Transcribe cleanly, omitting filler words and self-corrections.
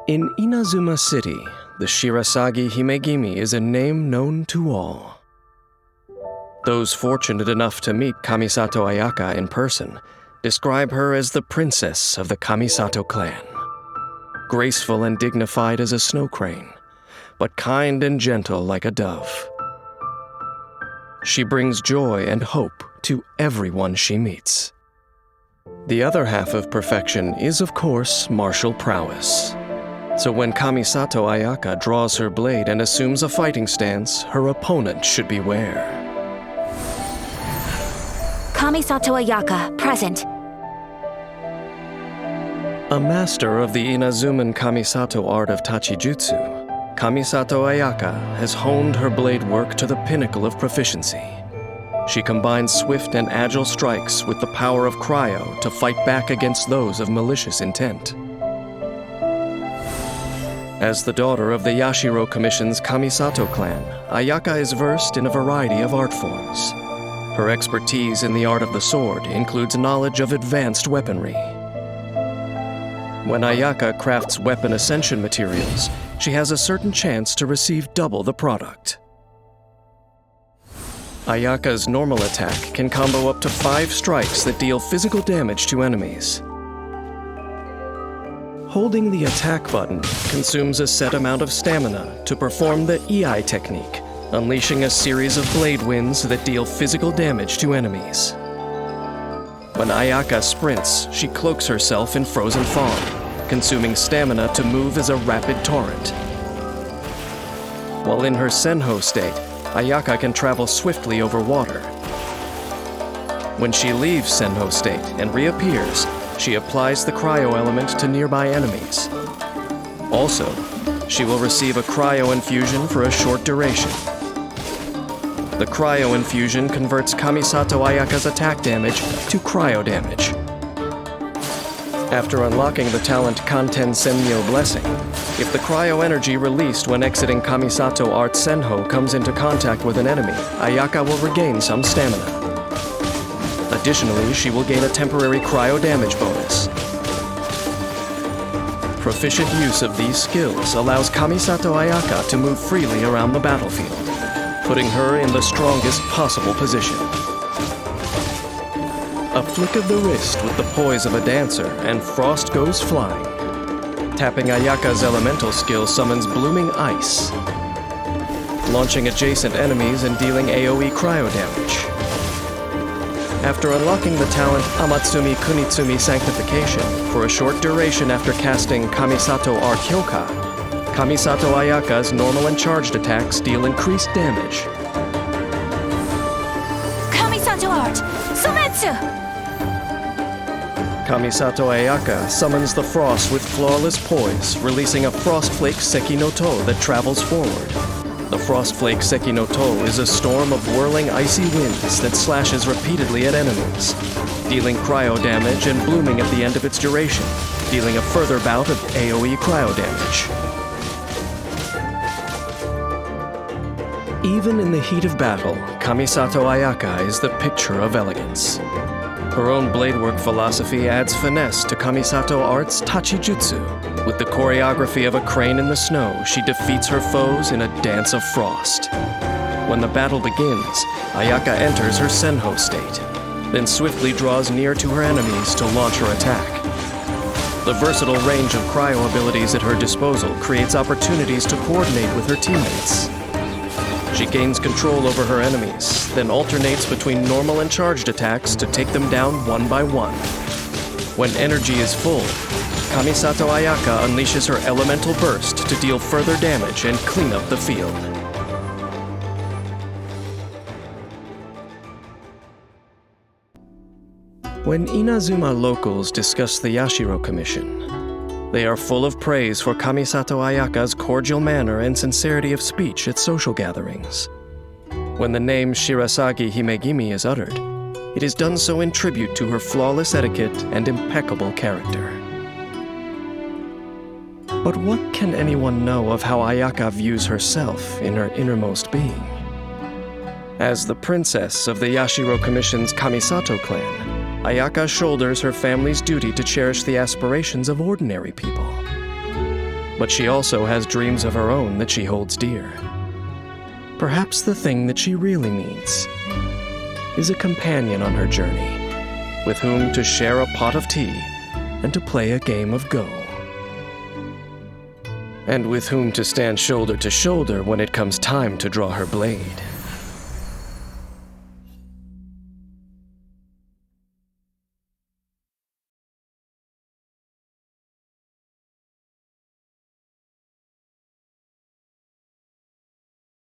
In Inazuma City, the Shirasagi Himegimi is a name known to all. Those fortunate enough to meet Kamisato Ayaka in person describe her as the princess of the Kamisato clan. Graceful and dignified as a snow crane, but kind and gentle like a dove. She brings joy and hope to everyone she meets. The other half of perfection is, of course, martial prowess. So when Kamisato Ayaka draws her blade and assumes a fighting stance, her opponent should beware. Kamisato Ayaka, present. A master of the Inazuman Kamisato art of Tachijutsu, Kamisato Ayaka has honed her blade work to the pinnacle of proficiency. She combines swift and agile strikes with the power of cryo to fight back against those of malicious intent. As the daughter of the Yashiro Commission's Kamisato clan, Ayaka is versed in a variety of art forms. Her expertise in the art of the sword includes knowledge of advanced weaponry. When Ayaka crafts weapon ascension materials, she has a certain chance to receive double the product. Ayaka's normal attack can combo up to 5 strikes that deal physical damage to enemies. Holding the attack button consumes a set amount of stamina to perform the Iai technique, unleashing a series of blade winds that deal physical damage to enemies. When Ayaka sprints, she cloaks herself in frozen fog, consuming stamina to move as a rapid torrent. While in her Senho state, Ayaka can travel swiftly over water. When she leaves Senho state and reappears, she applies the cryo element to nearby enemies. Also, she will receive a cryo infusion for a short duration. The cryo infusion converts Kamisato Ayaka's attack damage to cryo damage. After unlocking the talent Kanten Senmyo Blessing, if the cryo energy released when exiting Kamisato Art Senho comes into contact with an enemy, Ayaka will regain some stamina. Additionally, she will gain a temporary cryo damage bonus. Proficient use of these skills allows Kamisato Ayaka to move freely around the battlefield, putting her in the strongest possible position. A flick of the wrist with the poise of a dancer, and frost goes flying. Tapping Ayaka's elemental skill summons blooming ice, launching adjacent enemies and dealing AoE cryo damage. After unlocking the talent Amatsumi Kunitsumi Sanctification for a short duration after casting Kamisato Art Hyoka, Kamisato Ayaka's normal and charged attacks deal increased damage. Kamisato Art, Sometsu! Kamisato Ayaka summons the frost with flawless poise, releasing a Frostflake Seki no To that travels forward. The Frostflake Seki no To is a storm of whirling icy winds that slashes repeatedly at enemies, dealing cryo damage and blooming at the end of its duration, dealing a further bout of AoE cryo damage. Even in the heat of battle, Kamisato Ayaka is the picture of elegance. Her own bladework philosophy adds finesse to Kamisato Art's Tachijutsu. With the choreography of a crane in the snow, she defeats her foes in a dance of frost. When the battle begins, Ayaka enters her Senho state, then swiftly draws near to her enemies to launch her attack. The versatile range of cryo abilities at her disposal creates opportunities to coordinate with her teammates. She gains control over her enemies, then alternates between normal and charged attacks to take them down one by one. When energy is full, Kamisato Ayaka unleashes her elemental burst to deal further damage and clean up the field. When Inazuma locals discuss the Yashiro Commission, they are full of praise for Kamisato Ayaka's cordial manner and sincerity of speech at social gatherings. When the name Shirasagi Himegimi is uttered, it is done so in tribute to her flawless etiquette and impeccable character. But what can anyone know of how Ayaka views herself in her innermost being? As the princess of the Yashiro Commission's Kamisato clan, Ayaka shoulders her family's duty to cherish the aspirations of ordinary people. but she also has dreams of her own that she holds dear. Perhaps the thing that she really needs is a companion on her journey, with whom to share a pot of tea and to play a game of Go. And with whom to stand shoulder to shoulder when it comes time to draw her blade.